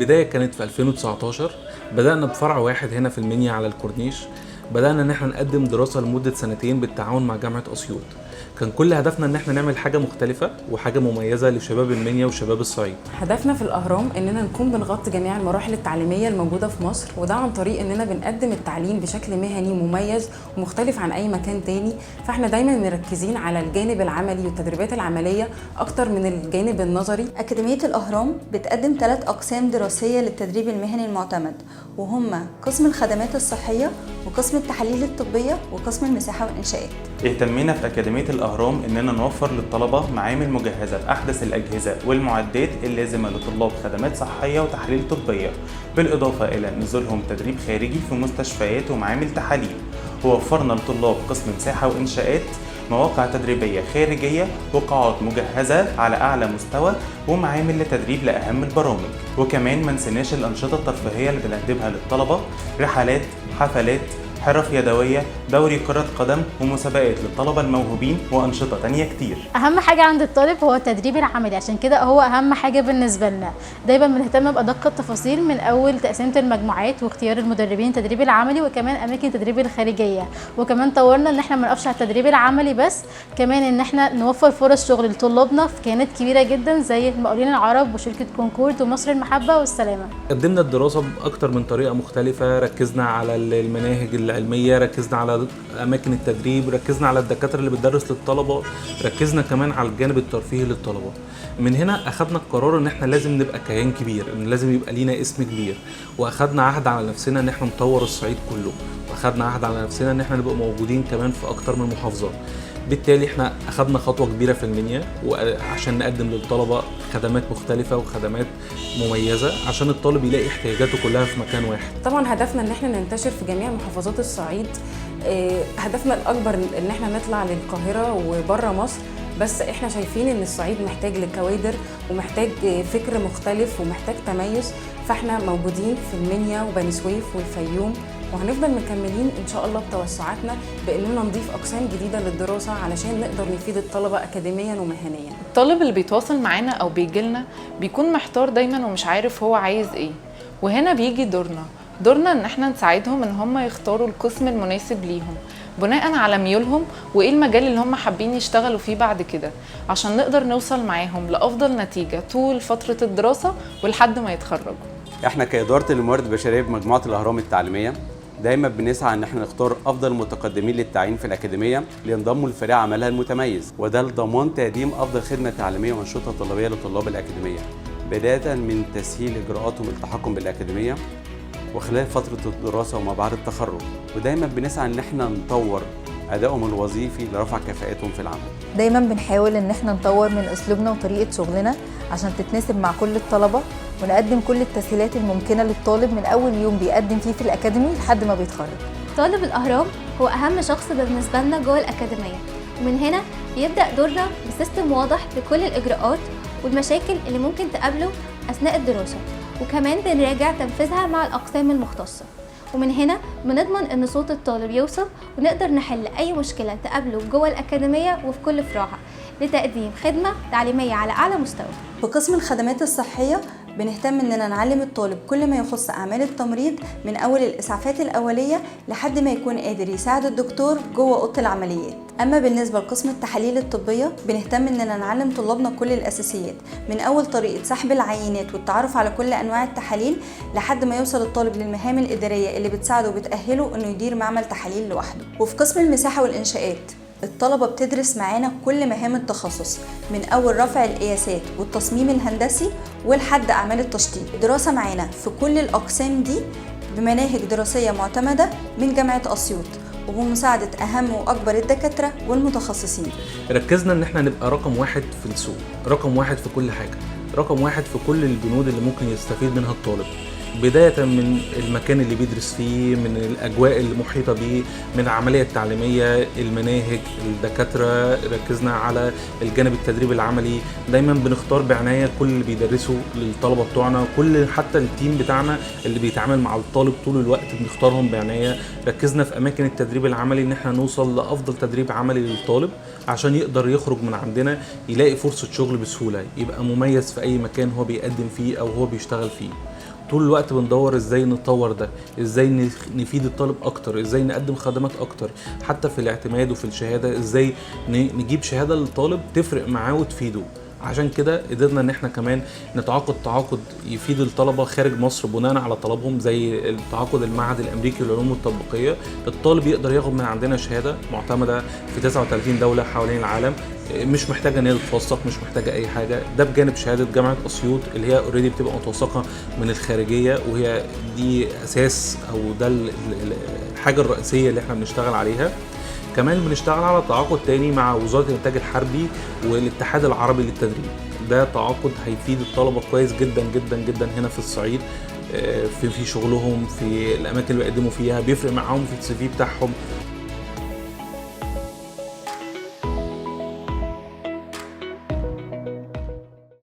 البداية كانت في 2019. بدأنا بفرع واحد هنا في المنيا على الكورنيش. بدأنا ان احنا نقدم دراسة لمدة سنتين بالتعاون مع جامعة أسيوط. كان كل هدفنا ان احنا نعمل حاجة مختلفة وحاجة مميزة لشباب المنيا وشباب الصعيد. هدفنا في الأهرام اننا نكون بنغطي جميع المراحل التعليمية الموجودة في مصر، وده عن طريق اننا بنقدم التعليم بشكل مهني مميز ومختلف عن اي مكان تاني. فاحنا دايما مركزين على الجانب العملي والتدريبات العملية اكتر من الجانب النظري. أكاديمية الأهرام بتقدم 3 أقسام دراسية للتدريب المهني المعتمد، وهم قسم الخدمات الصحية وقسم التحاليل الطبية وقسم المساحة والإنشاءات. اهتمينا في أكاديمية الأهرام إننا نوفر للطلبة معامل مجهزة بأحدث الأجهزة والمعدات اللازمة لطلاب خدمات صحية وتحاليل طبية، بالإضافة إلى نزولهم تدريب خارجي في مستشفيات ومعامل تحاليل. ووفرنا لطلاب قسم مساحة وإنشاءات مواقع تدريبية خارجية وقاعات مجهزة على أعلى مستوى ومعامل لتدريب لأهم البرامج. وكمان منسناش الأنشطة الترفيهية اللي بنقدمها للطلبة: رحلات، حفلات، حرف يدوية، دوري كرة قدم، ومسابقات للطلبة الموهوبين، وأنشطة تانية كتير. أهم حاجة عند الطالب هو التدريب العملي، عشان كده هو أهم حاجة بالنسبة لنا. دايما بنهتم بأدق التفاصيل من أول تقسيمة المجموعات واختيار المدربين التدريب العملي وكمان أماكن التدريب الخارجية. وكمان طورنا إن احنا ما نقفش على التدريب العملي بس، كمان إن احنا نوفر فرص شغل لطلابنا في كيانات كبيرة جدا زي المقاولين العرب وشركة كونكورد ومصر المحبة والسلامة. قدمنا الدراسة بأكتر من طريقة مختلفة، ركزنا على المناهج العلمية، ركزنا على أماكن التدريب، ركزنا على الدكاترة اللي بتدرس للطلبة، ركزنا كمان على الجانب الترفيهي للطلبة. من هنا أخدنا القرار إن احنا لازم نبقى كيان كبير، إن لازم يبقى لينا اسم كبير، وأخدنا عهد على نفسنا إن احنا نطور الصعيد كله، وأخدنا عهد على نفسنا إن احنا نبقى موجودين كمان في أكتر من محافظة. بالتالي احنا أخدنا خطوة كبيرة في المنيا وعشان نقدم للطلبة خدمات مختلفة وخدمات مميزة عشان الطالب يلاقي احتياجاته كلها في مكان واحد. طبعا هدفنا ان احنا ننتشر في جميع محافظات الصعيد. هدفنا الأكبر ان احنا نطلع للقاهرة وبره مصر، بس احنا شايفين ان الصعيد محتاج لكوادر ومحتاج فكر مختلف ومحتاج تميز. فاحنا موجودين في المنيا وبني سويف والفيوم، وهنفضل مكملين ان شاء الله بتوسعاتنا باننا نضيف اقسام جديده للدراسه علشان نقدر نفيد الطلبه اكاديميا ومهنيا. الطالب اللي بيتواصل معانا او بيجيلنا بيكون محتار دايما ومش عارف هو عايز ايه، وهنا بيجي دورنا ان احنا نساعدهم ان هم يختاروا القسم المناسب ليهم بناء على ميولهم وايه المجال اللي هم حابين يشتغلوا فيه بعد كده، عشان نقدر نوصل معاهم لافضل نتيجه طول فتره الدراسه ولحد ما يتخرجوا. احنا كإدارة الموارد البشرية بمجموعة الأهرام التعليمية دايما بنسعى ان احنا نختار افضل المتقدمين للتعيين في الأكاديمية لينضموا لفريق عملها المتميز، وده لضمان تقديم افضل خدمة تعليمية وانشطة طلابية لطلاب الأكاديمية، بداية من تسهيل اجراءاتهم التحقهم بالأكاديمية وخلال فترة الدراسة وما بعد التخرج. ودايما بنسعى ان احنا نطور أدائهم الوظيفي لرفع كفاءتهم في العمل. دايما بنحاول ان احنا نطور من اسلوبنا وطريقة شغلنا عشان تتناسب مع كل الطلبة، ونقدم كل التسهيلات الممكنة للطالب من اول يوم بيقدم فيه في الأكاديمي لحد ما بيتخرج. طالب الأهرام هو أهم شخص بالنسبة لنا جوه الأكاديمية، ومن هنا بيبدأ دورنا بسيستم واضح لكل الإجراءات والمشاكل اللي ممكن تقابله أثناء الدراسة، وكمان بنراجع تنفيذها مع الأقسام المختصة. ومن هنا بنضمن ان صوت الطالب يوصل ونقدر نحل اي مشكله تقابله جوه الاكاديميه وفي كل فروعها لتقديم خدمه تعليميه على اعلى مستوى. في قسم الخدمات الصحيه بنهتم اننا نعلم الطالب كل ما يخص اعمال التمريض من اول الاسعافات الاوليه لحد ما يكون قادر يساعد الدكتور جوه اوضه العمليات. اما بالنسبه لقسم التحاليل الطبيه بنهتم اننا نعلم طلابنا كل الاساسيات من اول طريقه سحب العينات والتعرف على كل انواع التحاليل لحد ما يوصل الطالب للمهام الاداريه اللي بتساعده وبتاهله انه يدير معمل تحاليل لوحده. وفي قسم المساحه والانشاءات الطلبة بتدرس معانا كل مهام التخصص من أول رفع القياسات والتصميم الهندسي ولحد أعمال التشطيب. الدراسة معانا في كل الأقسام دي بمناهج دراسية معتمدة من جامعة أسيوط وبمساعدة أهم وأكبر الدكاترة والمتخصصين. ركزنا إن احنا نبقى رقم واحد في السوق، رقم واحد في كل حاجة، رقم واحد في كل البنود اللي ممكن يستفيد منها الطالب، بداية من المكان اللي بيدرس فيه، من الأجواء المحيطة بيه، من العملية التعليمية، المناهج، الدكاترة. ركزنا على الجانب التدريب العملي، دايما بنختار بعناية كل اللي بيدرسوا للطلبة بتوعنا، كل حتى التيم بتاعنا اللي بيتعامل مع الطالب طول الوقت بنختارهم بعناية. ركزنا في أماكن التدريب العملي إن احنا نوصل لأفضل تدريب عملي للطالب عشان يقدر يخرج من عندنا يلاقي فرصة شغل بسهولة، يبقى مميز في أي مكان هو بيقدم فيه أو هو بيشتغل فيه. طول الوقت بندور ازاي نطور ده، ازاي نفيد الطالب اكتر، ازاي نقدم خدمات اكتر، حتى في الاعتماد وفي الشهاده ازاي نجيب شهاده للطالب تفرق معاه وتفيده. عشان كده قدرنا ان احنا كمان نتعاقد تعاقد يفيد الطلبه خارج مصر بناء على طلبهم، زي التعاقد المعهد الامريكي للعلوم التطبيقيه. الطالب يقدر ياخد من عندنا شهاده معتمده في 39 دوله حوالين العالم، مش محتاجه ان هي تتوثق، مش محتاجه اي حاجه. ده بجانب شهاده جامعه اسيوط اللي هي اوريدي بتبقى متوثقه من الخارجيه، وهي دي اساس او ده الحاجه الرئيسيه اللي احنا بنشتغل عليها. كمان بنشتغل على تعاقد تاني مع وزارة الإنتاج الحربي والاتحاد العربي للتدريب. ده تعاقد هيفيد الطلبة كويس جدا جدا جدا هنا في الصعيد في شغلهم، في الأماكن اللي بيقدموا فيها، بيفرق معاهم في السي في بتاعهم.